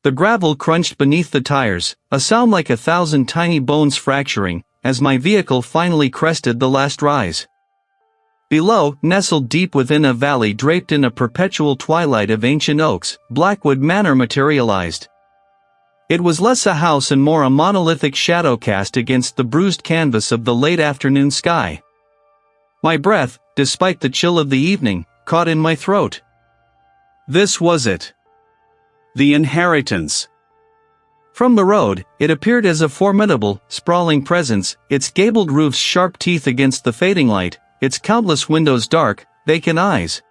The gravel crunched beneath the tires, a sound like 1,000 tiny bones fracturing, as my vehicle finally crested the last rise. Below, nestled deep within a valley draped in a perpetual twilight of ancient oaks, Blackwood Manor materialized. It was less a house and more a monolithic shadow cast against the bruised canvas of the late afternoon sky. My breath, despite the chill of the evening, caught in my throat. This was it. The inheritance. From the road, it appeared as a formidable, sprawling presence, its gabled roof's sharp teeth against the fading light, its countless windows dark, vacant eyes.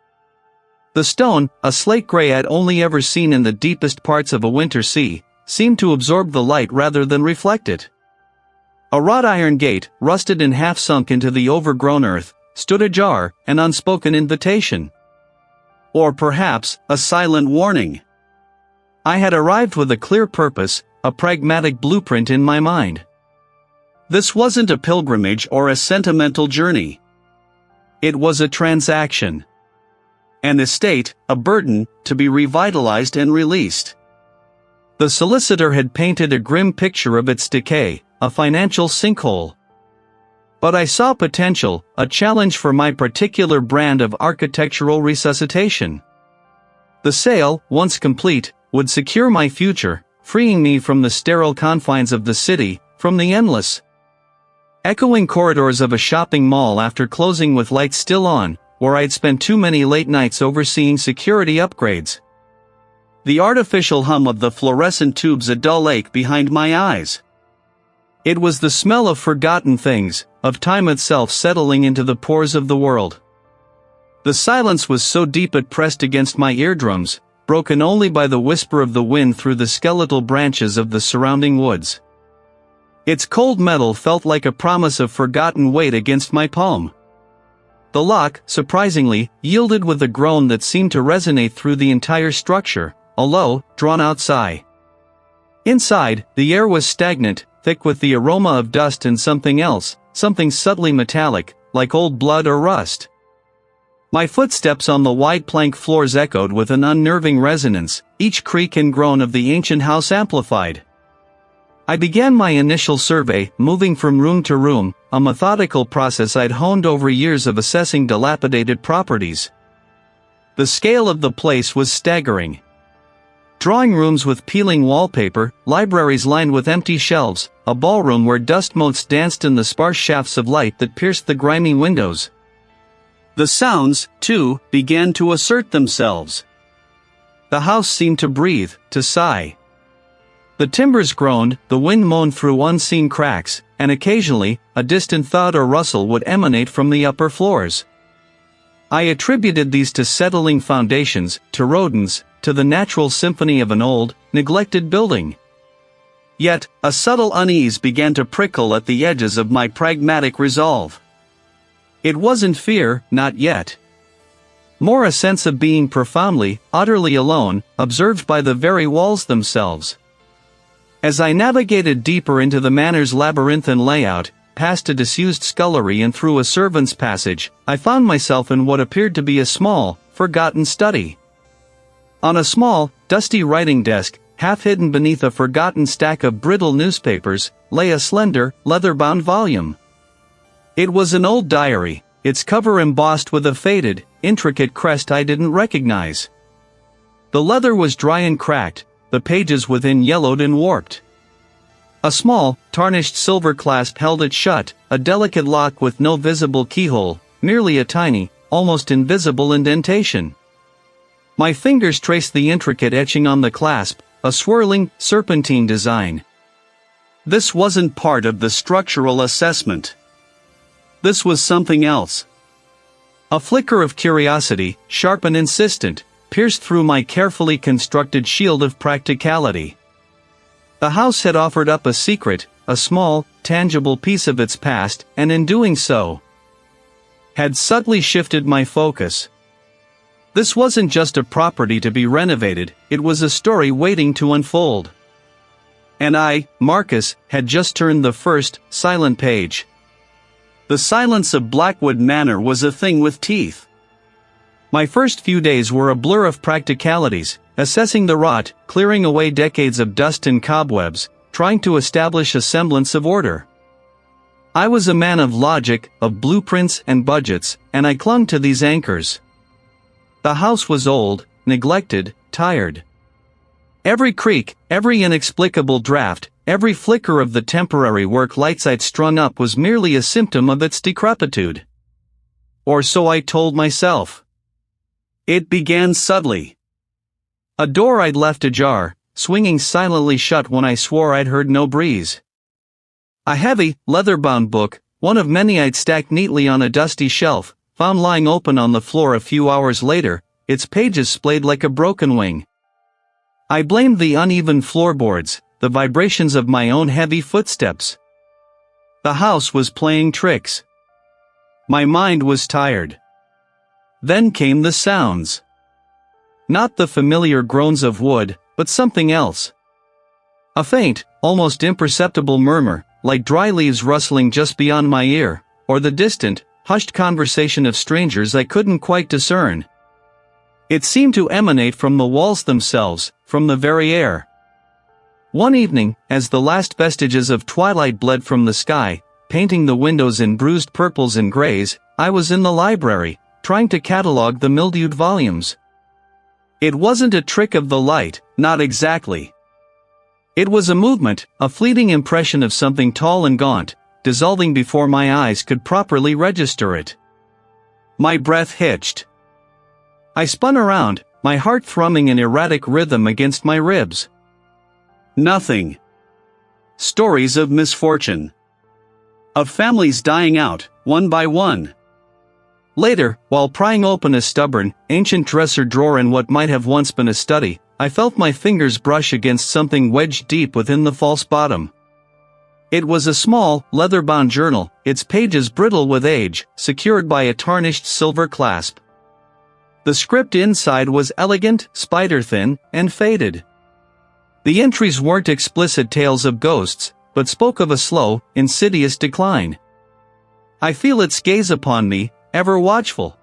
The stone, a slate gray I'd only ever seen in the deepest parts of a winter sea, seemed to absorb the light rather than reflect it. A wrought iron gate, rusted and half sunk into the overgrown earth, stood ajar, an unspoken invitation. Or perhaps, a silent warning. I had arrived with a clear purpose, a pragmatic blueprint in my mind. This wasn't a pilgrimage or a sentimental journey. It was a transaction. An estate, a burden, to be revitalized and released. The solicitor had painted a grim picture of its decay, a financial sinkhole. But I saw potential, a challenge for my particular brand of architectural resuscitation. The sale, once complete, would secure my future, freeing me from the sterile confines of the city, from the endless, echoing corridors of a shopping mall after closing with lights still on, where I'd spent too many late nights overseeing security upgrades. The artificial hum of the fluorescent tubes a dull ache behind my eyes. It was the smell of forgotten things, of time itself settling into the pores of the world. The silence was so deep it pressed against my eardrums, broken only by the whisper of the wind through the skeletal branches of the surrounding woods. Its cold metal felt like a promise of forgotten weight against my palm. The lock, surprisingly, yielded with a groan that seemed to resonate through the entire structure, a low, drawn-out sigh. Inside, the air was stagnant, thick with the aroma of dust and something else, something subtly metallic, like old blood or rust. My footsteps on the wide plank floors echoed with an unnerving resonance, each creak and groan of the ancient house amplified. I began my initial survey, moving from room to room, a methodical process I'd honed over years of assessing dilapidated properties. The scale of the place was staggering. Drawing rooms with peeling wallpaper, libraries lined with empty shelves, a ballroom where dust motes danced in the sparse shafts of light that pierced the grimy windows. The sounds, too, began to assert themselves. The house seemed to breathe, to sigh. The timbers groaned, the wind moaned through unseen cracks, and occasionally, a distant thud or rustle would emanate from the upper floors. I attributed these to settling foundations, to rodents, to the natural symphony of an old, neglected building. Yet, a subtle unease began to prickle at the edges of my pragmatic resolve. It wasn't fear, not yet. More a sense of being profoundly, utterly alone, observed by the very walls themselves. As I navigated deeper into the manor's labyrinthine layout, past a disused scullery and through a servant's passage, I found myself in what appeared to be a small, forgotten study. On a small, dusty writing desk, half hidden beneath a forgotten stack of brittle newspapers, lay a slender, leather-bound volume. It was an old diary, its cover embossed with a faded, intricate crest I didn't recognize. The leather was dry and cracked, the pages within yellowed and warped. A small, tarnished silver clasp held it shut, a delicate lock with no visible keyhole, merely a tiny, almost invisible indentation. My fingers traced the intricate etching on the clasp, a swirling, serpentine design. This wasn't part of the structural assessment. This was something else. A flicker of curiosity, sharp and insistent, pierced through my carefully constructed shield of practicality. The house had offered up a secret, a small, tangible piece of its past, and in doing so, had subtly shifted my focus. This wasn't just a property to be renovated, it was a story waiting to unfold. And I, Marcus, had just turned the first, silent page. The silence of Blackwood Manor was a thing with teeth. My first few days were a blur of practicalities, assessing the rot, clearing away decades of dust and cobwebs, trying to establish a semblance of order. I was a man of logic, of blueprints and budgets, and I clung to these anchors. The house was old, neglected, tired. Every creak, every inexplicable draft, every flicker of the temporary work lights I'd strung up was merely a symptom of its decrepitude. Or so I told myself. It began subtly. A door I'd left ajar, swinging silently shut when I swore I'd heard no breeze. A heavy, leather-bound book, one of many I'd stacked neatly on a dusty shelf, found lying open on the floor a few hours later, its pages splayed like a broken wing. I blamed the uneven floorboards, the vibrations of my own heavy footsteps. The house was playing tricks. My mind was tired. Then came the sounds. Not the familiar groans of wood, but something else. A faint, almost imperceptible murmur, like dry leaves rustling just beyond my ear, or the distant, hushed conversation of strangers I couldn't quite discern. It seemed to emanate from the walls themselves, from the very air. One evening, as the last vestiges of twilight bled from the sky, painting the windows in bruised purples and grays, I was in the library, trying to catalog the mildewed volumes. It wasn't a trick of the light, not exactly. It was a movement, a fleeting impression of something tall and gaunt, dissolving before my eyes could properly register it. My breath hitched. I spun around, my heart thrumming in erratic rhythm against my ribs. Nothing. Stories of misfortune. Of families dying out, one by one. Later, while prying open a stubborn, ancient dresser drawer in what might have once been a study, I felt my fingers brush against something wedged deep within the false bottom. It was a small, leather-bound journal, its pages brittle with age, secured by a tarnished silver clasp. The script inside was elegant, spider-thin, and faded. The entries weren't explicit tales of ghosts, but spoke of a slow, insidious decline. I feel its gaze upon me, ever watchful.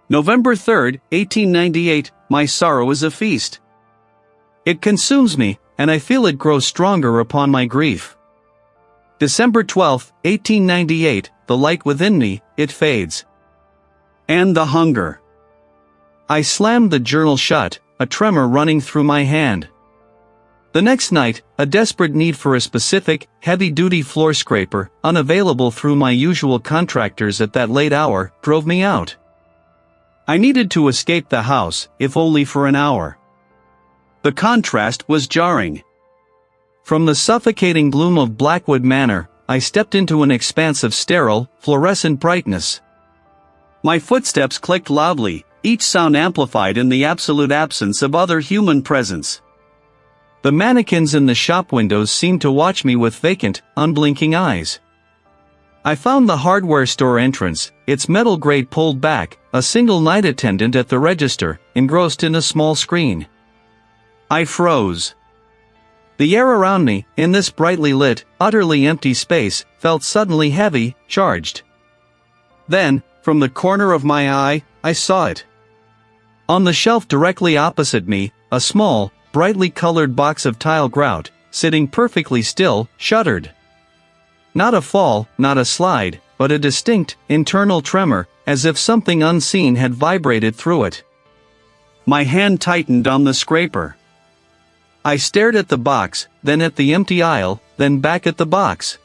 November 3, 1898, my sorrow is a feast. It consumes me, and I feel it grow stronger upon my grief. December 12, 1898, the light within me, it fades. And the hunger. I slammed the journal shut, a tremor running through my hand. The next night, a desperate need for a specific, heavy-duty floor scraper, unavailable through my usual contractors at that late hour, drove me out. I needed to escape the house, if only for an hour. The contrast was jarring. From the suffocating gloom of Blackwood Manor, I stepped into an expanse of sterile, fluorescent brightness. My footsteps clicked loudly, each sound amplified in the absolute absence of other human presence. The mannequins in the shop windows seemed to watch me with vacant, unblinking eyes. I found the hardware store entrance, its metal grate pulled back, a single night attendant at the register, engrossed in a small screen. I froze. The air around me, in this brightly lit, utterly empty space, felt suddenly heavy, charged. Then, from the corner of my eye, I saw it. On the shelf directly opposite me, a small, brightly colored box of tile grout, sitting perfectly still, shuddered. Not a fall, not a slide, but a distinct, internal tremor, as if something unseen had vibrated through it. My hand tightened on the scraper. I stared at the box, then at the empty aisle, then back at the box.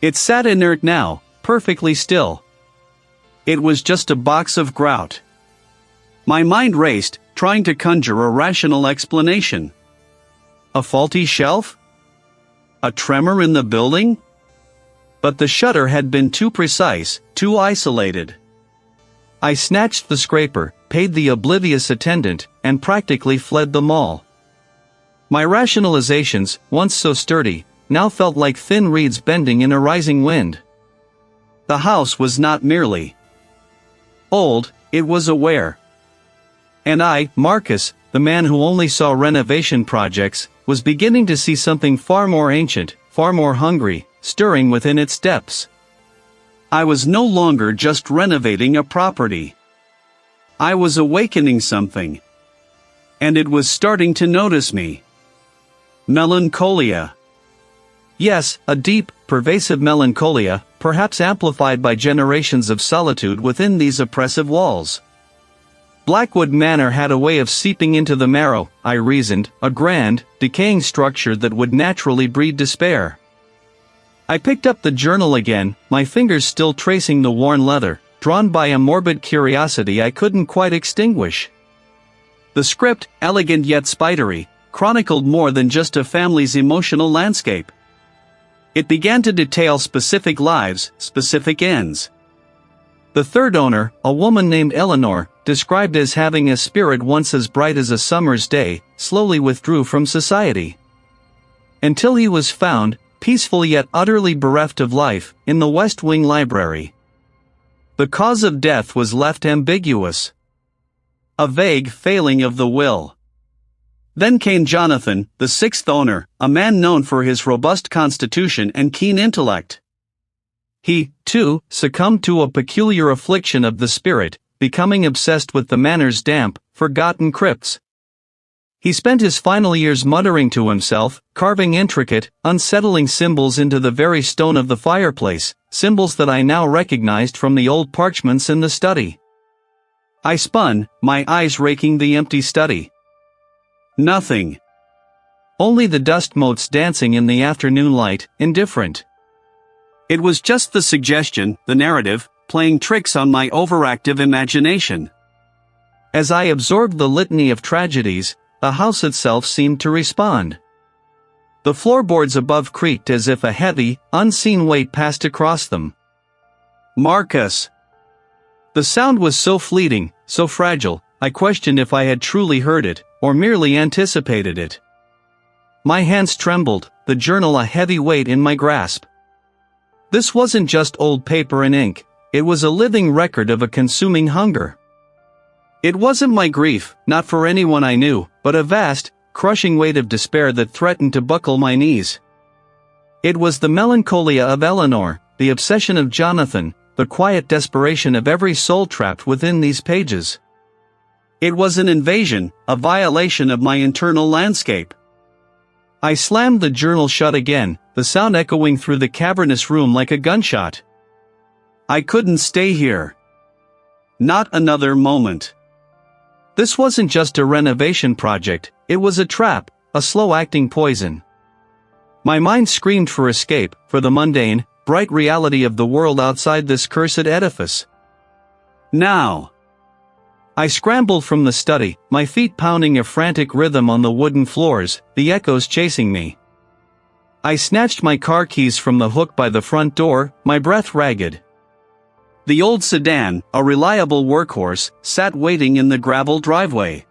It sat inert now, perfectly still. It was just a box of grout. My mind raced, trying to conjure a rational explanation. A faulty shelf? A tremor in the building? But the shudder had been too precise, too isolated. I snatched the scraper, paid the oblivious attendant, and practically fled the mall. My rationalizations, once so sturdy, now felt like thin reeds bending in a rising wind. The house was not merely old, it was aware. And I, Marcus, the man who only saw renovation projects, was beginning to see something far more ancient, far more hungry, stirring within its depths. I was no longer just renovating a property. I was awakening something. And it was starting to notice me. Melancholia. Yes, a deep, pervasive melancholia, perhaps amplified by generations of solitude within these oppressive walls. Blackwood Manor had a way of seeping into the marrow, I reasoned, a grand, decaying structure that would naturally breed despair. I picked up the journal again, my fingers still tracing the worn leather, drawn by a morbid curiosity I couldn't quite extinguish. The script, elegant yet spidery, chronicled more than just a family's emotional landscape. It began to detail specific lives, specific ends. The third owner, a woman named Eleanor, described as having a spirit once as bright as a summer's day, slowly withdrew from society. Until he was found, peaceful yet utterly bereft of life, in the West Wing library. The cause of death was left ambiguous. A vague failing of the will. Then came Jonathan, the sixth owner, a man known for his robust constitution and keen intellect. He, too, succumbed to a peculiar affliction of the spirit, becoming obsessed with the manor's damp, forgotten crypts. He spent his final years muttering to himself, carving intricate, unsettling symbols into the very stone of the fireplace, symbols that I now recognized from the old parchments in the study. I spun, my eyes raking the empty study. Nothing. Only the dust motes dancing in the afternoon light, indifferent. It was just the suggestion, the narrative, playing tricks on my overactive imagination. As I absorbed the litany of tragedies, the house itself seemed to respond. The floorboards above creaked as if a heavy, unseen weight passed across them. Marcus. The sound was so fleeting, so fragile, I questioned if I had truly heard it, or merely anticipated it. My hands trembled, the journal a heavy weight in my grasp. This wasn't just old paper and ink, it was a living record of a consuming hunger. It wasn't my grief, not for anyone I knew, but a vast, crushing weight of despair that threatened to buckle my knees. It was the melancholia of Eleanor, the obsession of Jonathan, the quiet desperation of every soul trapped within these pages. It was an invasion, a violation of my internal landscape. I slammed the journal shut again, the sound echoing through the cavernous room like a gunshot. I couldn't stay here. Not another moment. This wasn't just a renovation project, it was a trap, a slow-acting poison. My mind screamed for escape, for the mundane, bright reality of the world outside this cursed edifice. Now. I scrambled from the study, my feet pounding a frantic rhythm on the wooden floors, the echoes chasing me. I snatched my car keys from the hook by the front door, my breath ragged. The old sedan, a reliable workhorse, sat waiting in the gravel driveway.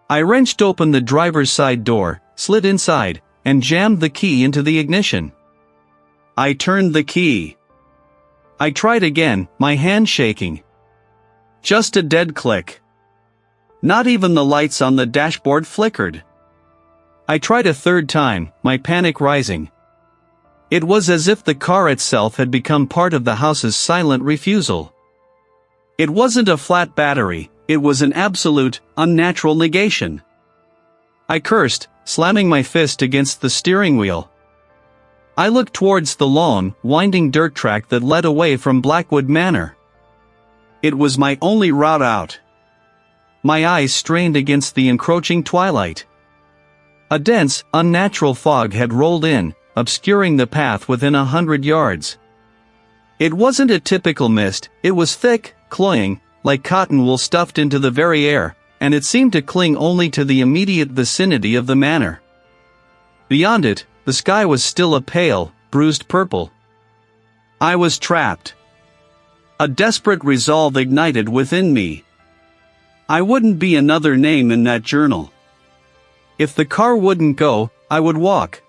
I wrenched open the driver's side door, slid inside, and jammed the key into the ignition. I turned the key. I tried again, my hand shaking. Just a dead click. Not even the lights on the dashboard flickered. I tried a third time, my panic rising. It was as if the car itself had become part of the house's silent refusal. It wasn't a flat battery, it was an absolute, unnatural negation. I cursed, slamming my fist against the steering wheel. I looked towards the long, winding dirt track that led away from Blackwood Manor. It was my only route out. My eyes strained against the encroaching twilight. A dense, unnatural fog had rolled in, obscuring the path within 100 yards. It wasn't a typical mist, it was thick, cloying, like cotton wool stuffed into the very air, and it seemed to cling only to the immediate vicinity of the manor. Beyond it, the sky was still a pale, bruised purple. I was trapped. A desperate resolve ignited within me. I wouldn't be another name in that journal. If the car wouldn't go, I would walk.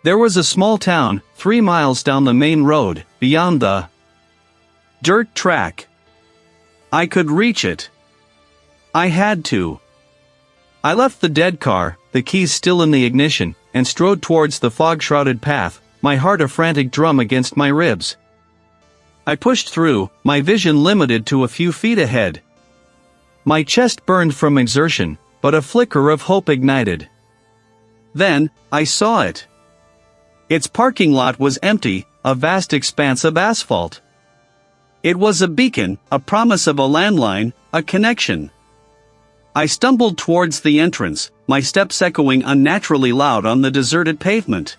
There was a small town, 3 miles down the main road, beyond the dirt track. I could reach it. I had to. I left the dead car, the keys still in the ignition, and strode towards the fog-shrouded path, my heart a frantic drum against my ribs. I pushed through, my vision limited to a few feet ahead. My chest burned from exertion, but a flicker of hope ignited. Then, I saw it. Its parking lot was empty, a vast expanse of asphalt. It was a beacon, a promise of a landline, a connection. I stumbled towards the entrance, my steps echoing unnaturally loud on the deserted pavement.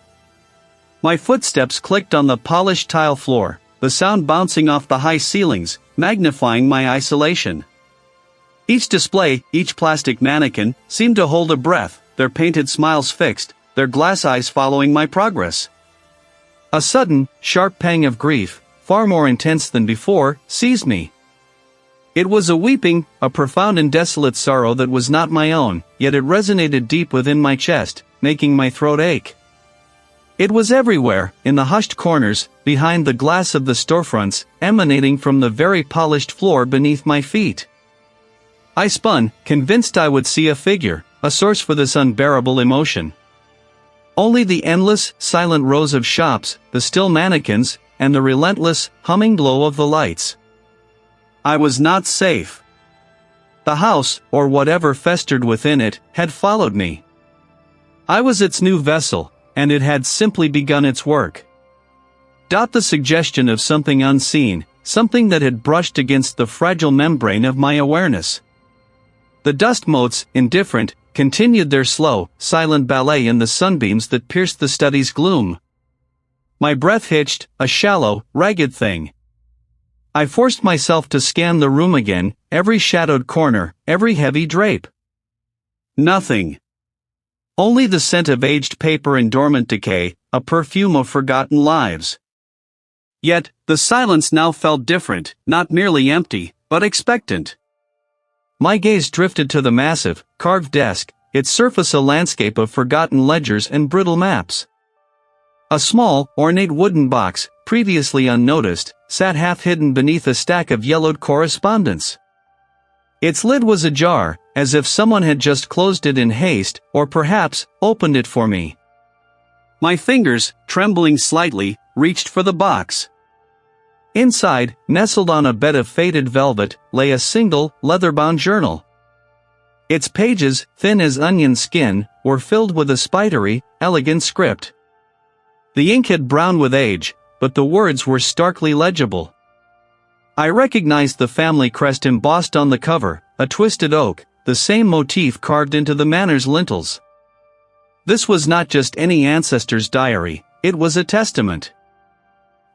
My footsteps clicked on the polished tile floor, the sound bouncing off the high ceilings, magnifying my isolation. Each display, each plastic mannequin, seemed to hold a breath, their painted smiles fixed, their glass eyes following my progress. A sudden, sharp pang of grief, far more intense than before, seized me. It was a weeping, a profound and desolate sorrow that was not my own, yet it resonated deep within my chest, making my throat ache. It was everywhere, in the hushed corners, behind the glass of the storefronts, emanating from the very polished floor beneath my feet. I spun, convinced I would see a figure, a source for this unbearable emotion. Only the endless, silent rows of shops, the still mannequins, and the relentless, humming glow of the lights. I was not safe. The house, or whatever festered within it, had followed me. I was its new vessel, and it had simply begun its work. The suggestion of something unseen, something that had brushed against the fragile membrane of my awareness. The dust motes, indifferent, continued their slow, silent ballet in the sunbeams that pierced the study's gloom. My breath hitched, a shallow, ragged thing. I forced myself to scan the room again, every shadowed corner, every heavy drape. Nothing. Only the scent of aged paper and dormant decay, a perfume of forgotten lives. Yet, the silence now felt different, not merely empty, but expectant. My gaze drifted to the massive, carved desk, its surface a landscape of forgotten ledgers and brittle maps. A small, ornate wooden box, previously unnoticed, sat half-hidden beneath a stack of yellowed correspondence. Its lid was ajar, as if someone had just closed it in haste, or perhaps, opened it for me. My fingers, trembling slightly, reached for the box. Inside, nestled on a bed of faded velvet, lay a single, leather-bound journal. Its pages, thin as onion skin, were filled with a spidery, elegant script. The ink had browned with age, but the words were starkly legible. I recognized the family crest embossed on the cover, a twisted oak, the same motif carved into the manor's lintels. This was not just any ancestor's diary, it was a testament.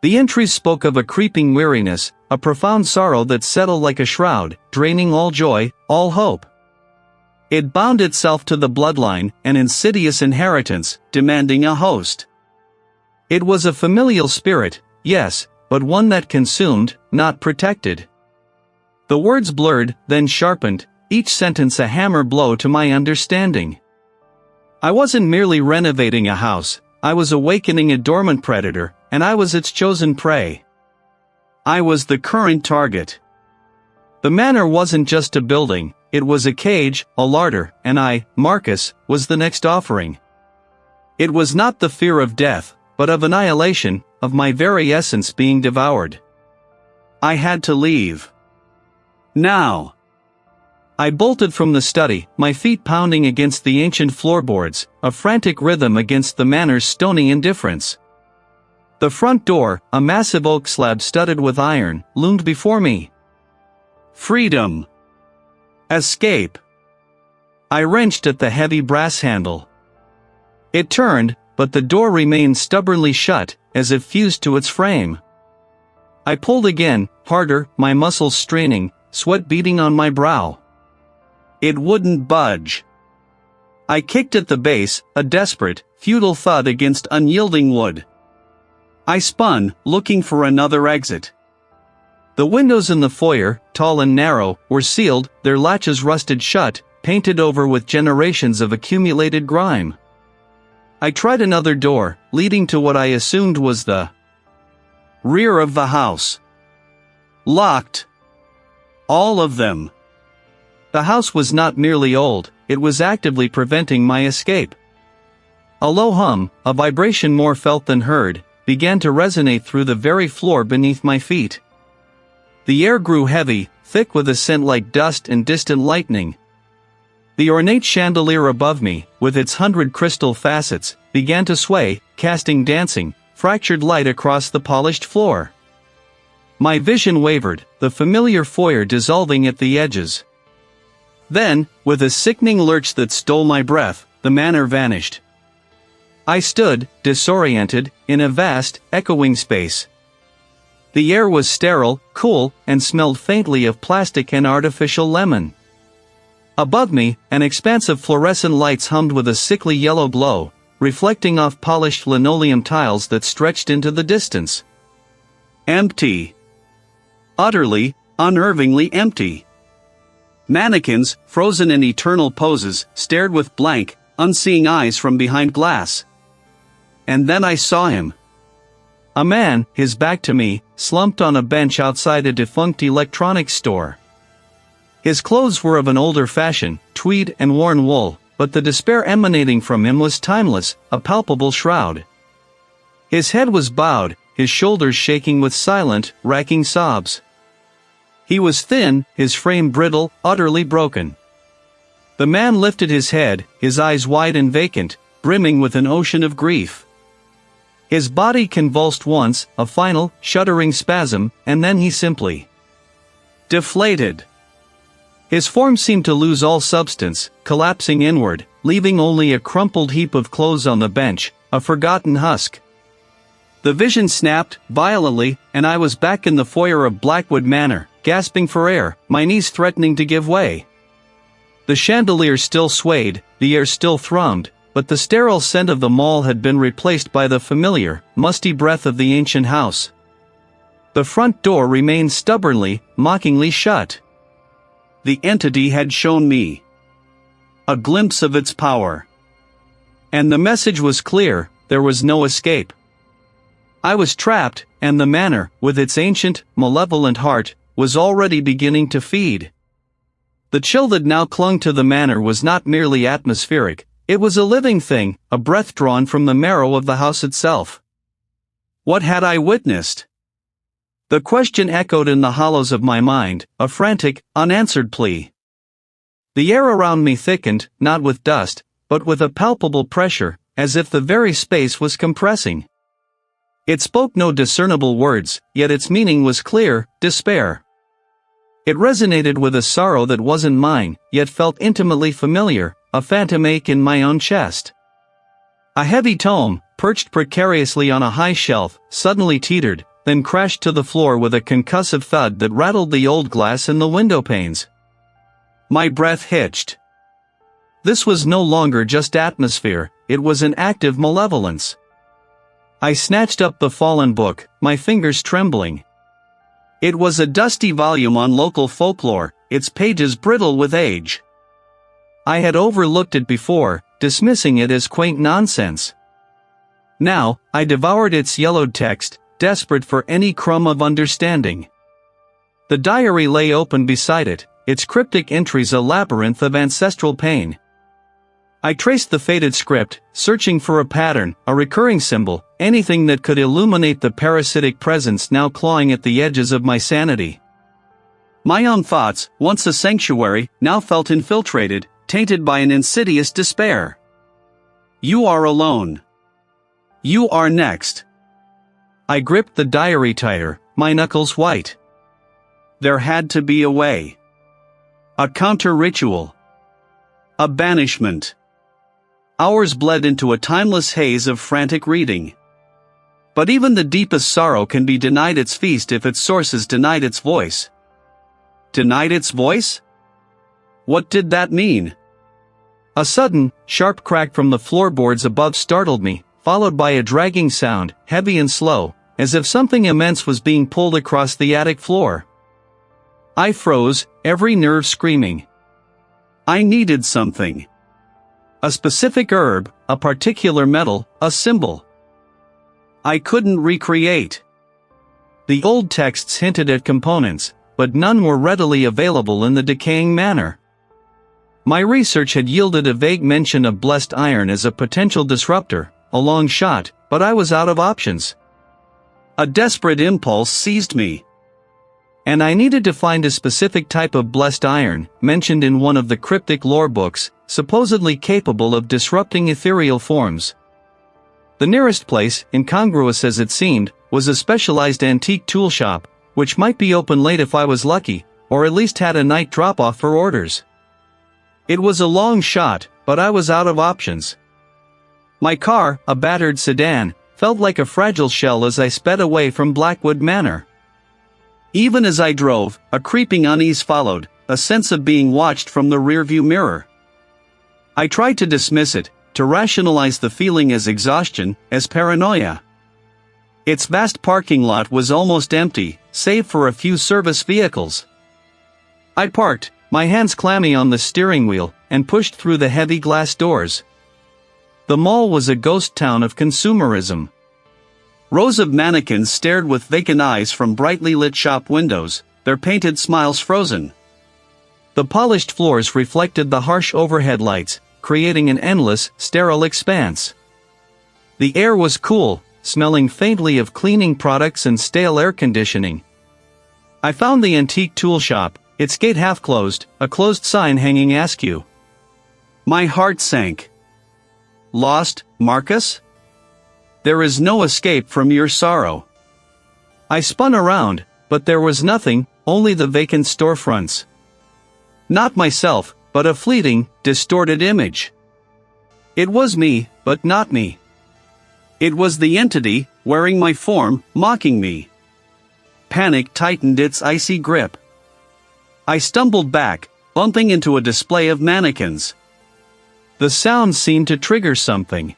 The entries spoke of a creeping weariness, a profound sorrow that settled like a shroud, draining all joy, all hope. It bound itself to the bloodline, an insidious inheritance, demanding a host. It was a familial spirit, yes, but one that consumed, not protected. The words blurred, then sharpened, each sentence a hammer blow to my understanding. I wasn't merely renovating a house, I was awakening a dormant predator, and I was its chosen prey. I was the current target. The manor wasn't just a building, it was a cage, a larder, and I, Marcus, was the next offering. It was not the fear of death, but of annihilation, of my very essence being devoured. I had to leave. Now. I bolted from the study, my feet pounding against the ancient floorboards, a frantic rhythm against the manor's stony indifference. The front door, a massive oak slab studded with iron, loomed before me. Freedom. Escape. I wrenched at the heavy brass handle. It turned, but the door remained stubbornly shut, as if fused to its frame. I pulled again, harder, my muscles straining, sweat beading on my brow. It wouldn't budge. I kicked at the base, a desperate, futile thud against unyielding wood. I spun, looking for another exit. The windows in the foyer, tall and narrow, were sealed, their latches rusted shut, painted over with generations of accumulated grime. I tried another door, leading to what I assumed was the rear of the house. Locked. All of them. The house was not merely old, it was actively preventing my escape. A low hum, a vibration more felt than heard, began to resonate through the very floor beneath my feet. The air grew heavy, thick with a scent like dust and distant lightning. The ornate chandelier above me, with its 100 crystal facets, began to sway, casting dancing, fractured light across the polished floor. My vision wavered, the familiar foyer dissolving at the edges. Then, with a sickening lurch that stole my breath, the manor vanished. I stood, disoriented, in a vast, echoing space. The air was sterile, cool, and smelled faintly of plastic and artificial lemon. Above me, an expanse of fluorescent lights hummed with a sickly yellow glow, reflecting off polished linoleum tiles that stretched into the distance. Empty. Utterly, unnervingly empty. Mannequins, frozen in eternal poses, stared with blank, unseeing eyes from behind glass. And then I saw him. A man, his back to me, slumped on a bench outside a defunct electronics store. His clothes were of an older fashion, tweed and worn wool, but the despair emanating from him was timeless, a palpable shroud. His head was bowed, his shoulders shaking with silent, racking sobs. He was thin, his frame brittle, utterly broken. The man lifted his head, his eyes wide and vacant, brimming with an ocean of grief. His body convulsed once, a final, shuddering spasm, and then he simply deflated. His form seemed to lose all substance, collapsing inward, leaving only a crumpled heap of clothes on the bench, a forgotten husk. The vision snapped, violently, and I was back in the foyer of Blackwood Manor, gasping for air, my knees threatening to give way. The chandelier still swayed, the air still thrummed, but the sterile scent of the mall had been replaced by the familiar, musty breath of the ancient house. The front door remained stubbornly, mockingly shut. The entity had shown me a glimpse of its power. And the message was clear, there was no escape. I was trapped, and the manor, with its ancient, malevolent heart, was already beginning to feed. The chill that now clung to the manor was not merely atmospheric, it was a living thing, a breath drawn from the marrow of the house itself. What had I witnessed? The question echoed in the hollows of my mind, a frantic, unanswered plea. The air around me thickened, not with dust, but with a palpable pressure, as if the very space was compressing. It spoke no discernible words, yet its meaning was clear, despair. It resonated with a sorrow that wasn't mine, yet felt intimately familiar, a phantom ache in my own chest. A heavy tome, perched precariously on a high shelf, suddenly teetered, then crashed to the floor with a concussive thud that rattled the old glass in the window panes. My breath hitched. This was no longer just atmosphere, it was an active malevolence. I snatched up the fallen book, my fingers trembling. It was a dusty volume on local folklore, its pages brittle with age. I had overlooked it before, dismissing it as quaint nonsense. Now, I devoured its yellowed text, desperate for any crumb of understanding. The diary lay open beside it, its cryptic entries a labyrinth of ancestral pain. I traced the faded script, searching for a pattern, a recurring symbol, anything that could illuminate the parasitic presence now clawing at the edges of my sanity. My own thoughts, once a sanctuary, now felt infiltrated, tainted by an insidious despair. You are alone. You are next. I gripped the diary tighter, my knuckles white. There had to be a way. A counter-ritual. A banishment. Hours bled into a timeless haze of frantic reading. But even the deepest sorrow can be denied its feast if its source is denied its voice. Denied its voice? What did that mean? A sudden, sharp crack from the floorboards above startled me, followed by a dragging sound, heavy and slow, as if something immense was being pulled across the attic floor. I froze, every nerve screaming. I needed something. A specific herb, a particular metal, a symbol. I couldn't recreate. The old texts hinted at components, but none were readily available in the decaying manor. My research had yielded a vague mention of blessed iron as a potential disruptor, a long shot, but I was out of options. A desperate impulse seized me. And I needed to find a specific type of blessed iron, mentioned in one of the cryptic lore books, supposedly capable of disrupting ethereal forms. The nearest place, incongruous as it seemed, was a specialized antique tool shop, which might be open late if I was lucky, or at least had a night drop-off for orders. It was a long shot, but I was out of options. My car, a battered sedan, felt like a fragile shell as I sped away from Blackwood Manor. Even as I drove, a creeping unease followed, a sense of being watched from the rearview mirror. I tried to dismiss it, to rationalize the feeling as exhaustion, as paranoia. Its vast parking lot was almost empty, save for a few service vehicles. I parked, my hands clammy on the steering wheel, and pushed through the heavy glass doors. The mall was a ghost town of consumerism. Rows of mannequins stared with vacant eyes from brightly lit shop windows, their painted smiles frozen. The polished floors reflected the harsh overhead lights, creating an endless, sterile expanse. The air was cool, smelling faintly of cleaning products and stale air conditioning. I found the antique tool shop, its gate half closed, a closed sign hanging askew. My heart sank. Lost, Marcus? There is no escape from your sorrow. I spun around, but there was nothing, only the vacant storefronts. Not myself, but a fleeting, distorted image. It was me, but not me. It was the entity, wearing my form, mocking me. Panic tightened its icy grip. I stumbled back, bumping into a display of mannequins. The sound seemed to trigger something.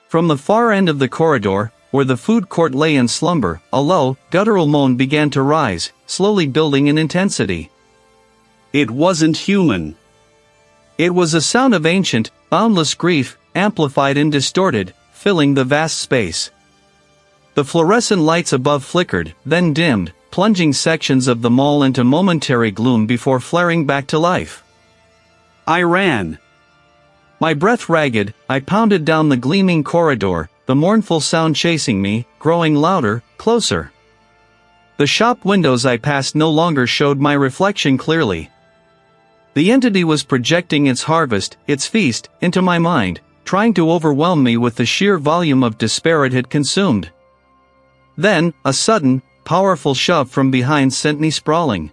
From the far end of the corridor, where the food court lay in slumber, a low, guttural moan began to rise, slowly building in intensity. It wasn't human. It was a sound of ancient, boundless grief, amplified and distorted, filling the vast space. The fluorescent lights above flickered, then dimmed, plunging sections of the mall into momentary gloom before flaring back to life. I ran. My breath ragged, I pounded down the gleaming corridor, the mournful sound chasing me, growing louder, closer. The shop windows I passed no longer showed my reflection clearly. The entity was projecting its harvest, its feast, into my mind, trying to overwhelm me with the sheer volume of despair it had consumed. Then, a sudden, powerful shove from behind sent me sprawling.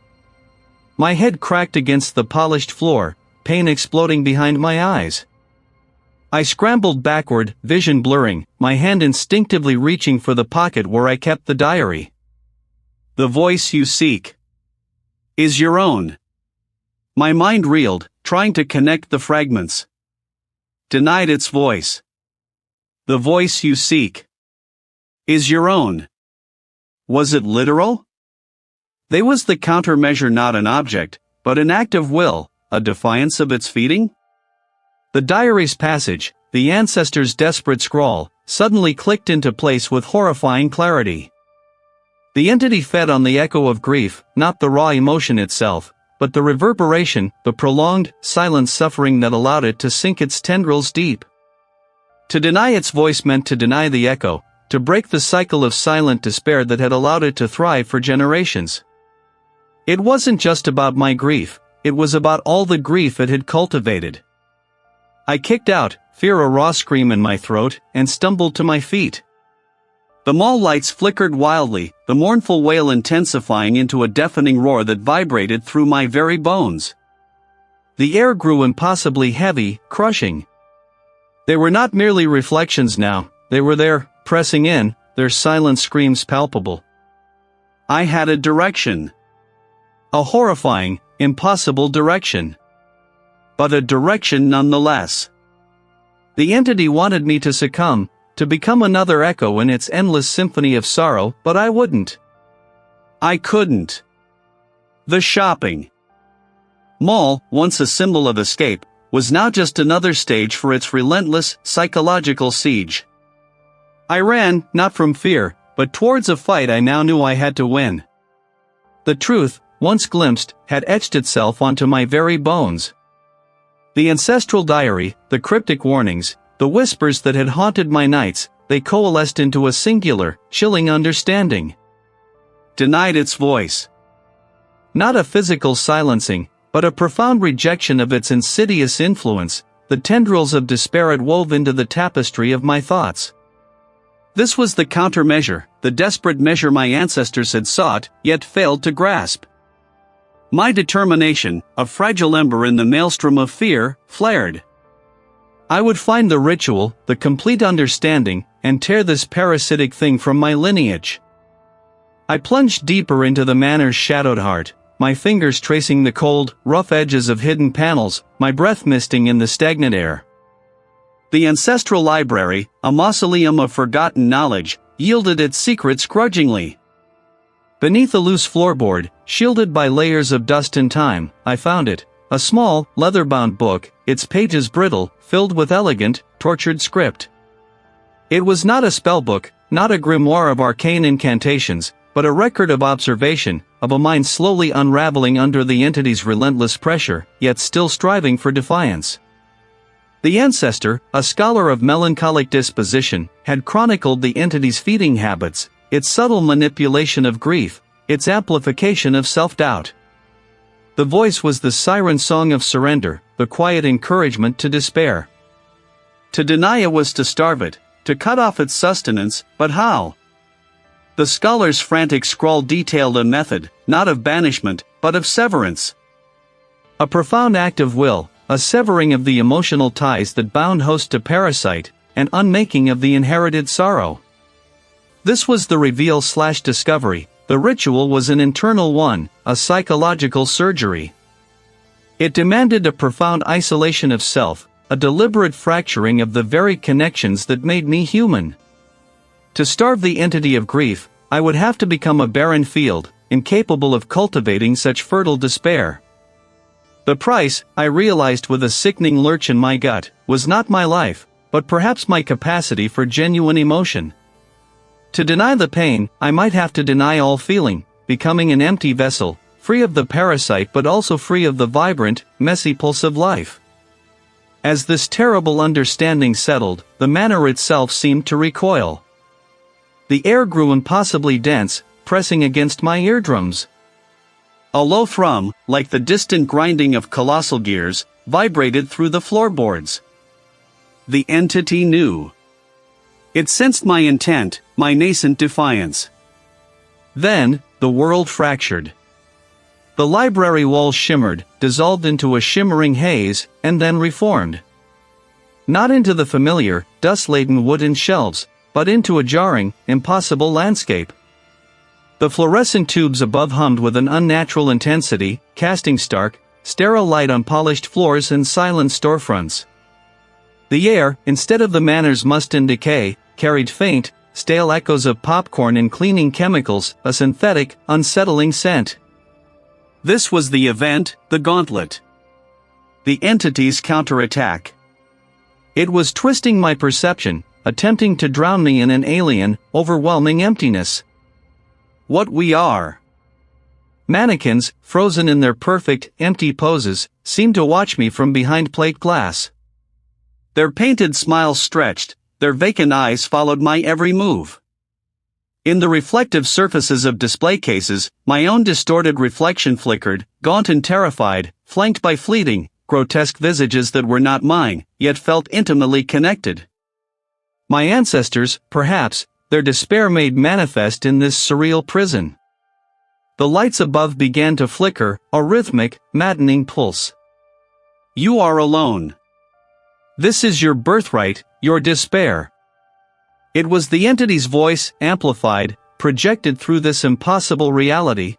My head cracked against the polished floor, pain exploding behind my eyes. I scrambled backward, vision blurring, my hand instinctively reaching for the pocket where I kept the diary. The voice you seek is your own. My mind reeled, trying to connect the fragments. Denied its voice. The voice you seek is your own. Was it literal? They was the countermeasure not an object, but an act of will, a defiance of its feeding? The diary's passage, the ancestor's desperate scrawl, suddenly clicked into place with horrifying clarity. The entity fed on the echo of grief, not the raw emotion itself, but the reverberation, the prolonged, silent suffering that allowed it to sink its tendrils deep. To deny its voice meant to deny the echo, to break the cycle of silent despair that had allowed it to thrive for generations. It wasn't just about my grief, it was about all the grief it had cultivated. I kicked out, fear a raw scream in my throat, and stumbled to my feet. The mall lights flickered wildly, the mournful wail intensifying into a deafening roar that vibrated through my very bones. The air grew impossibly heavy, crushing. They were not merely reflections now, they were there, pressing in, their silent screams palpable. I had a direction. A horrifying, impossible direction. But a direction nonetheless. The entity wanted me to succumb, to become another echo in its endless symphony of sorrow, but I wouldn't. I couldn't. The shopping mall, once a symbol of escape, was now just another stage for its relentless, psychological siege. I ran, not from fear, but towards a fight I now knew I had to win. The truth, once glimpsed, had etched itself onto my very bones. The ancestral diary, the cryptic warnings, the whispers that had haunted my nights, they coalesced into a singular, chilling understanding. Denied its voice. Not a physical silencing, but a profound rejection of its insidious influence. The tendrils of despair it wove into the tapestry of my thoughts. This was the countermeasure, the desperate measure my ancestors had sought, yet failed to grasp. My determination, a fragile ember in the maelstrom of fear, flared. I would find the ritual, the complete understanding, and tear this parasitic thing from my lineage. I plunged deeper into the Manor's shadowed heart, my fingers tracing the cold, rough edges of hidden panels, my breath misting in the stagnant air. The ancestral library, a mausoleum of forgotten knowledge, yielded its secrets grudgingly. Beneath a loose floorboard, shielded by layers of dust and time, I found it, a small, leather-bound book, its pages brittle, filled with elegant, tortured script. It was not a spellbook, not a grimoire of arcane incantations, but a record of observation, of a mind slowly unraveling under the entity's relentless pressure, yet still striving for defiance. The ancestor, a scholar of melancholic disposition, had chronicled the entity's feeding habits, its subtle manipulation of grief, its amplification of self-doubt. The voice was the siren song of surrender, the quiet encouragement to despair. To deny it was to starve it, to cut off its sustenance, but how? The scholar's frantic scrawl detailed a method, not of banishment, but of severance. A profound act of will, a severing of the emotional ties that bound host to parasite, and unmaking of the inherited sorrow. This was the reveal/discovery, the ritual was an internal one, a psychological surgery. It demanded a profound isolation of self, a deliberate fracturing of the very connections that made me human. To starve the entity of grief, I would have to become a barren field, incapable of cultivating such fertile despair. The price, I realized with a sickening lurch in my gut, was not my life, but perhaps my capacity for genuine emotion. To deny the pain, I might have to deny all feeling, becoming an empty vessel, free of the parasite but also free of the vibrant, messy pulse of life. As this terrible understanding settled, the Manor itself seemed to recoil. The air grew impossibly dense, pressing against my eardrums. A low thrum, like the distant grinding of colossal gears, vibrated through the floorboards. The entity knew. It sensed my intent, my nascent defiance. Then, the world fractured. The library walls shimmered, dissolved into a shimmering haze, and then reformed. Not into the familiar, dust-laden wooden shelves, but into a jarring, impossible landscape. The fluorescent tubes above hummed with an unnatural intensity, casting stark, sterile light on polished floors and silent storefronts. The air, instead of the Manor's must and decay, carried faint, stale echoes of popcorn and cleaning chemicals, a synthetic, unsettling scent. This was the event, the gauntlet. The entity's counterattack. It was twisting my perception, attempting to drown me in an alien, overwhelming emptiness. What we are. Mannequins, frozen in their perfect, empty poses, seemed to watch me from behind plate glass. Their painted smiles stretched, their vacant eyes followed my every move. In the reflective surfaces of display cases, my own distorted reflection flickered, gaunt and terrified, flanked by fleeting, grotesque visages that were not mine, yet felt intimately connected. My ancestors, perhaps, their despair made manifest in this surreal prison. The lights above began to flicker, a rhythmic, maddening pulse. You are alone. This is your birthright, your despair. It was the entity's voice, amplified, projected through this impossible reality.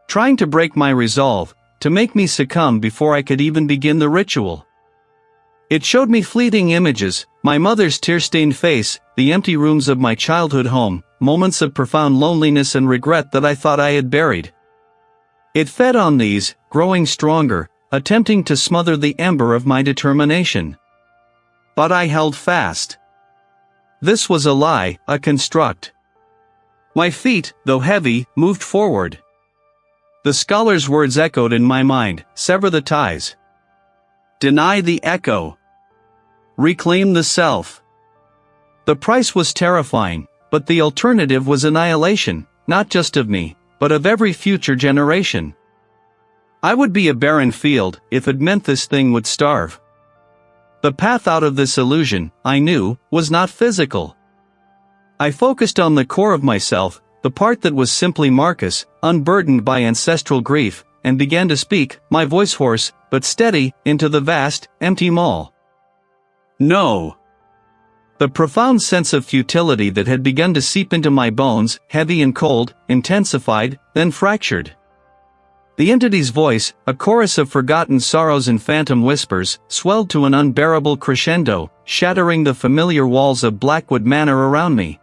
Trying to break my resolve, to make me succumb before I could even begin the ritual. It showed me fleeting images, my mother's tear-stained face, the empty rooms of my childhood home, moments of profound loneliness and regret that I thought I had buried. It fed on these, growing stronger, attempting to smother the ember of my determination. But I held fast. This was a lie, a construct. My feet, though heavy, moved forward. The scholar's words echoed in my mind, sever the ties. Deny the echo. Reclaim the self. The price was terrifying, but the alternative was annihilation, not just of me, but of every future generation. I would be a barren field if it meant this thing would starve. The path out of this illusion, I knew, was not physical. I focused on the core of myself, the part that was simply Marcus, unburdened by ancestral grief, and began to speak, my voice hoarse, but steady, into the vast, empty mall. No. The profound sense of futility that had begun to seep into my bones, heavy and cold, intensified, then fractured. The entity's voice, a chorus of forgotten sorrows and phantom whispers, swelled to an unbearable crescendo, shattering the familiar walls of Blackwood Manor around me.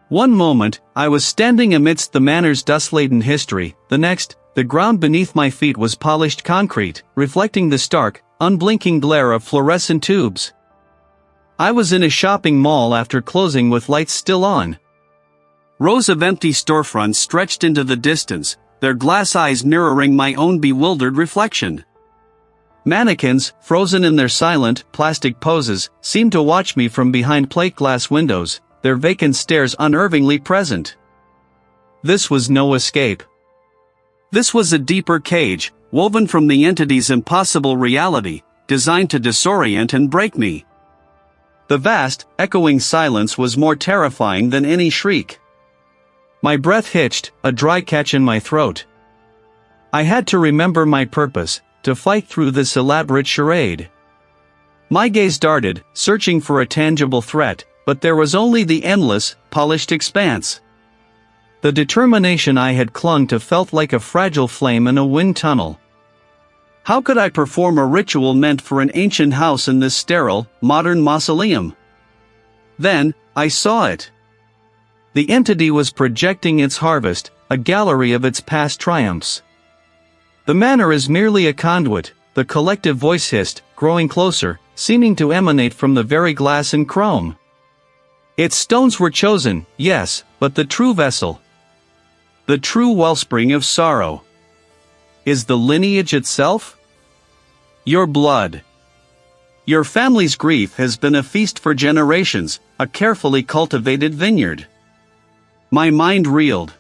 One moment, I was standing amidst the Manor's dust-laden history, the next, the ground beneath my feet was polished concrete, reflecting the stark, unblinking glare of fluorescent tubes. I was in a shopping mall after closing with lights still on. Rows of empty storefronts stretched into the distance, their glass eyes mirroring my own bewildered reflection. Mannequins, frozen in their silent, plastic poses, seemed to watch me from behind plate glass windows, their vacant stares unnervingly present. This was no escape. This was a deeper cage, woven from the entity's impossible reality, designed to disorient and break me. The vast, echoing silence was more terrifying than any shriek. My breath hitched, a dry catch in my throat. I had to remember my purpose, to fight through this elaborate charade. My gaze darted, searching for a tangible threat, but there was only the endless, polished expanse. The determination I had clung to felt like a fragile flame in a wind tunnel. How could I perform a ritual meant for an ancient house in this sterile, modern mausoleum? Then, I saw it. The entity was projecting its harvest, a gallery of its past triumphs. The manor is merely a conduit, the collective voice hissed, growing closer, seeming to emanate from the very glass and chrome. Its stones were chosen, yes, but the true vessel, the true wellspring of sorrow, is the lineage itself? Your blood. Your family's grief has been a feast for generations, a carefully cultivated vineyard. My mind reeled.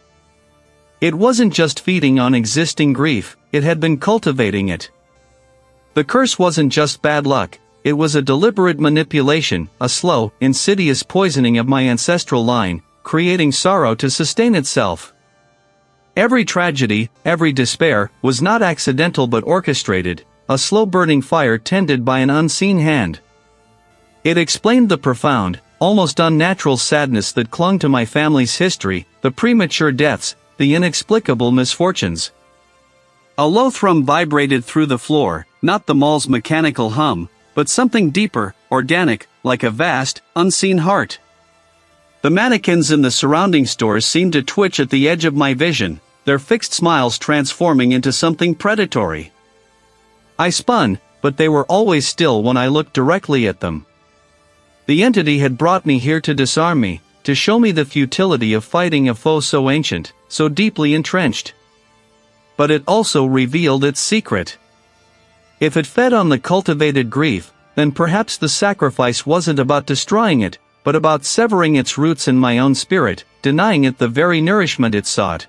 It wasn't just feeding on existing grief, it had been cultivating it. The curse wasn't just bad luck, it was a deliberate manipulation, a slow, insidious poisoning of my ancestral line, creating sorrow to sustain itself. Every tragedy, every despair, was not accidental but orchestrated, a slow-burning fire tended by an unseen hand. It explained the profound, almost unnatural sadness that clung to my family's history, the premature deaths, the inexplicable misfortunes. A low thrum vibrated through the floor, not the mall's mechanical hum, but something deeper, organic, like a vast, unseen heart. The mannequins in the surrounding stores seemed to twitch at the edge of my vision, their fixed smiles transforming into something predatory. I spun, but they were always still when I looked directly at them. The entity had brought me here to disarm me, to show me the futility of fighting a foe so ancient, so deeply entrenched. But it also revealed its secret. If it fed on the cultivated grief, then perhaps the sacrifice wasn't about destroying it, but about severing its roots in my own spirit, denying it the very nourishment it sought.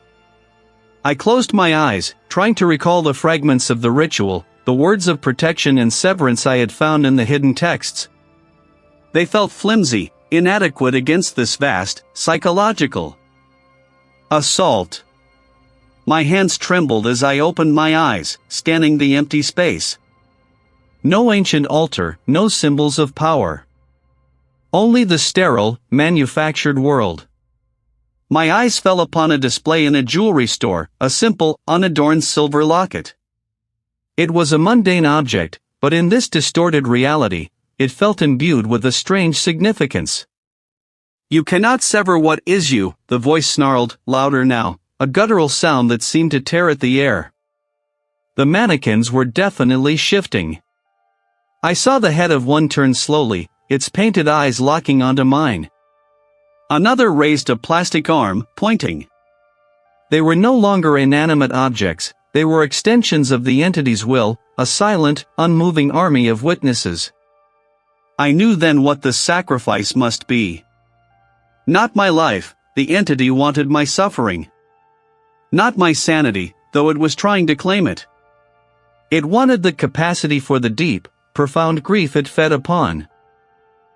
I closed my eyes, trying to recall the fragments of the ritual, the words of protection and severance I had found in the hidden texts. They felt flimsy, inadequate against this vast, psychological assault. My hands trembled as I opened my eyes, scanning the empty space. No ancient altar, no symbols of power. Only the sterile, manufactured world. My eyes fell upon a display in a jewelry store, a simple, unadorned silver locket. It was a mundane object, but in this distorted reality, it felt imbued with a strange significance. "You cannot sever what is you," the voice snarled, louder now, a guttural sound that seemed to tear at the air. The mannequins were definitely shifting. I saw the head of one turn slowly, its painted eyes locking onto mine. Another raised a plastic arm, pointing. They were no longer inanimate objects, they were extensions of the entity's will, a silent, unmoving army of witnesses. I knew then what the sacrifice must be. Not my life, the entity wanted my suffering. Not my sanity, though it was trying to claim it. It wanted the capacity for the deep, profound grief it fed upon.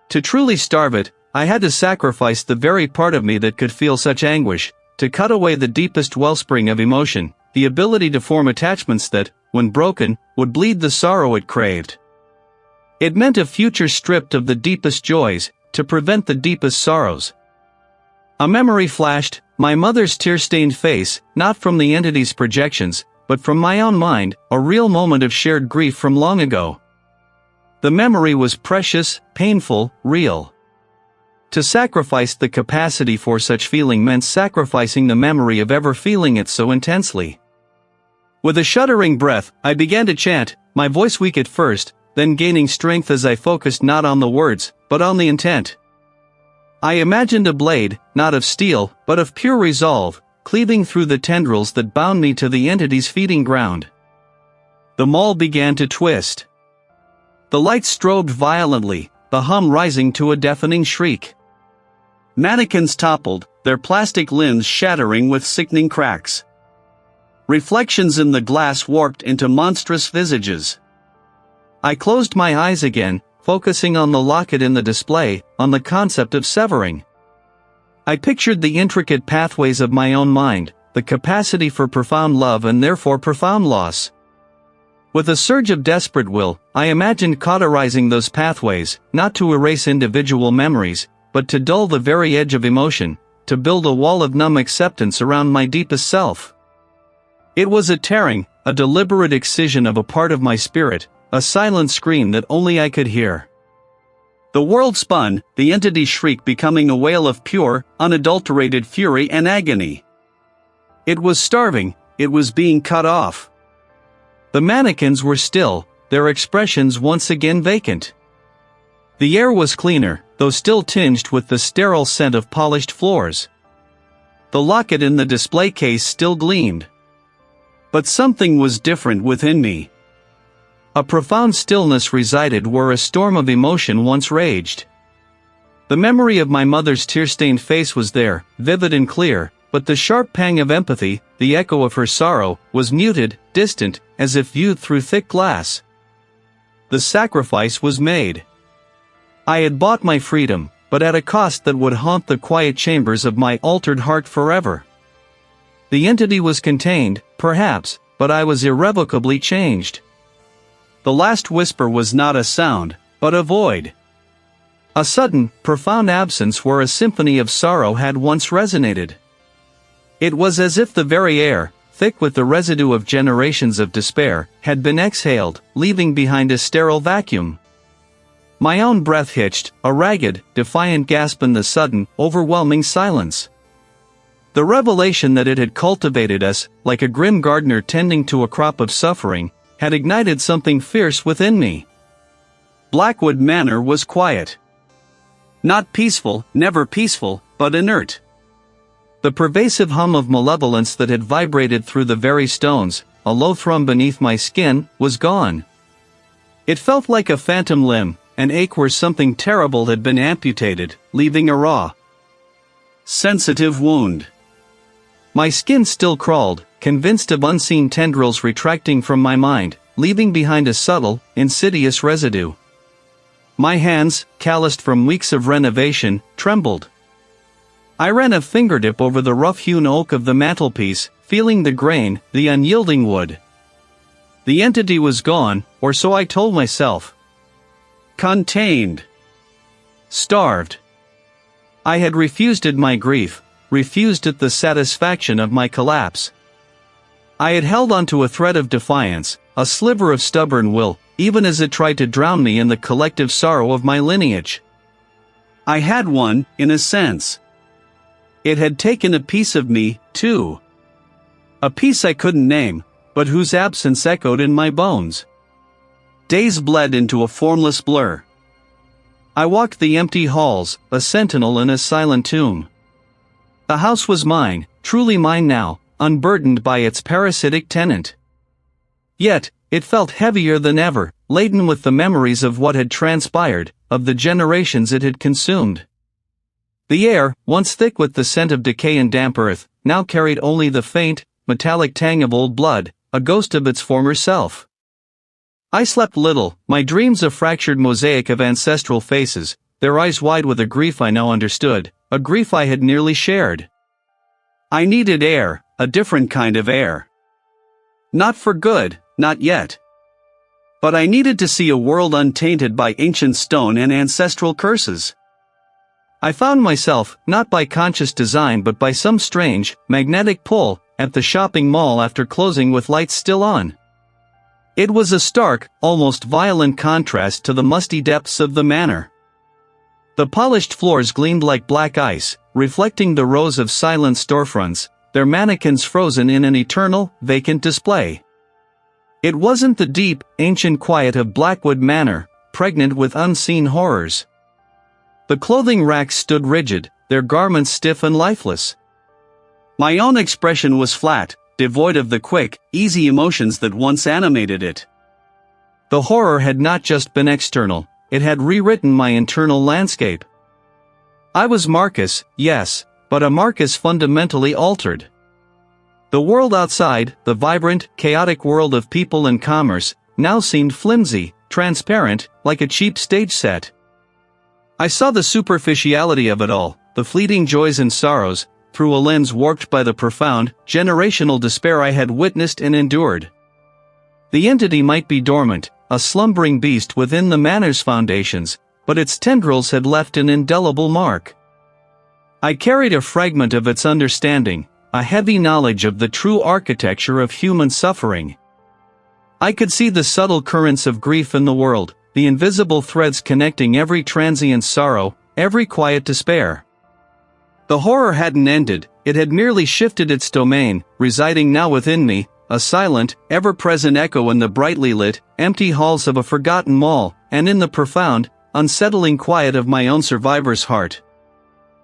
To truly starve it, I had to sacrifice the very part of me that could feel such anguish, to cut away the deepest wellspring of emotion, the ability to form attachments that, when broken, would bleed the sorrow it craved. It meant a future stripped of the deepest joys, to prevent the deepest sorrows. A memory flashed, my mother's tear-stained face, not from the entity's projections, but from my own mind, a real moment of shared grief from long ago. The memory was precious, painful, real. To sacrifice the capacity for such feeling meant sacrificing the memory of ever feeling it so intensely. With a shuddering breath, I began to chant, my voice weak at first, then gaining strength as I focused not on the words, but on the intent. I imagined a blade, not of steel, but of pure resolve, cleaving through the tendrils that bound me to the entity's feeding ground. The maul began to twist. The lights strobed violently, the hum rising to a deafening shriek. Mannequins toppled, their plastic limbs shattering with sickening cracks. Reflections in the glass warped into monstrous visages. I closed my eyes again, focusing on the locket in the display, on the concept of severing. I pictured the intricate pathways of my own mind, the capacity for profound love and therefore profound loss. With a surge of desperate will, I imagined cauterizing those pathways, not to erase individual memories, but to dull the very edge of emotion, to build a wall of numb acceptance around my deepest self. It was a tearing, a deliberate excision of a part of my spirit, a silent scream that only I could hear. The world spun, the entity's shriek becoming a wail of pure, unadulterated fury and agony. It was starving, it was being cut off. The mannequins were still, their expressions once again vacant. The air was cleaner, though still tinged with the sterile scent of polished floors. The locket in the display case still gleamed. But something was different within me. A profound stillness resided where a storm of emotion once raged. The memory of my mother's tear-stained face was there, vivid and clear, but the sharp pang of empathy, the echo of her sorrow, was muted, distant, as if viewed through thick glass. The sacrifice was made. I had bought my freedom, but at a cost that would haunt the quiet chambers of my altered heart forever. The entity was contained, perhaps, but I was irrevocably changed. The last whisper was not a sound, but a void. A sudden, profound absence where a symphony of sorrow had once resonated. It was as if the very air, thick with the residue of generations of despair, had been exhaled, leaving behind a sterile vacuum. My own breath hitched, a ragged, defiant gasp in the sudden, overwhelming silence. The revelation that it had cultivated us, like a grim gardener tending to a crop of suffering, had ignited something fierce within me. Blackwood Manor was quiet. Not peaceful, never peaceful, but inert. The pervasive hum of malevolence that had vibrated through the very stones, a low thrum beneath my skin, was gone. It felt like a phantom limb, an ache where something terrible had been amputated, leaving a raw, sensitive wound. My skin still crawled, convinced of unseen tendrils retracting from my mind, leaving behind a subtle, insidious residue. My hands, calloused from weeks of renovation, trembled. I ran a fingertip over the rough-hewn oak of the mantelpiece, feeling the grain, the unyielding wood. The entity was gone, or so I told myself. Contained. Starved. I had refused it my grief, refused it the satisfaction of my collapse. I had held onto a thread of defiance, a sliver of stubborn will, even as it tried to drown me in the collective sorrow of my lineage. I had won, in a sense. It had taken a piece of me, too. A piece I couldn't name, but whose absence echoed in my bones. Days bled into a formless blur. I walked the empty halls, a sentinel in a silent tomb. The house was mine, truly mine now, unburdened by its parasitic tenant. Yet, it felt heavier than ever, laden with the memories of what had transpired, of the generations it had consumed. The air, once thick with the scent of decay and damp earth, now carried only the faint, metallic tang of old blood, a ghost of its former self. I slept little, my dreams a fractured mosaic of ancestral faces, their eyes wide with a grief I now understood, a grief I had nearly shared. I needed air, a different kind of air. Not for good, not yet. But I needed to see a world untainted by ancient stone and ancestral curses. I found myself, not by conscious design but by some strange, magnetic pull, at the shopping mall after closing with lights still on. It was a stark, almost violent contrast to the musty depths of the manor. The polished floors gleamed like black ice, reflecting the rows of silent storefronts, their mannequins frozen in an eternal, vacant display. It wasn't the deep, ancient quiet of Blackwood Manor, pregnant with unseen horrors. The clothing racks stood rigid, their garments stiff and lifeless. My own expression was flat, devoid of the quick, easy emotions that once animated it. The horror had not just been external, it had rewritten my internal landscape. I was Marcus, yes, but a Marcus fundamentally altered. The world outside, the vibrant, chaotic world of people and commerce, now seemed flimsy, transparent, like a cheap stage set. I saw the superficiality of it all, the fleeting joys and sorrows, through a lens warped by the profound, generational despair I had witnessed and endured. The entity might be dormant, a slumbering beast within the manor's foundations, but its tendrils had left an indelible mark. I carried a fragment of its understanding, a heavy knowledge of the true architecture of human suffering. I could see the subtle currents of grief in the world, the invisible threads connecting every transient sorrow, every quiet despair. The horror hadn't ended, it had merely shifted its domain, residing now within me, a silent, ever-present echo in the brightly lit, empty halls of a forgotten mall, and in the profound, unsettling quiet of my own survivor's heart.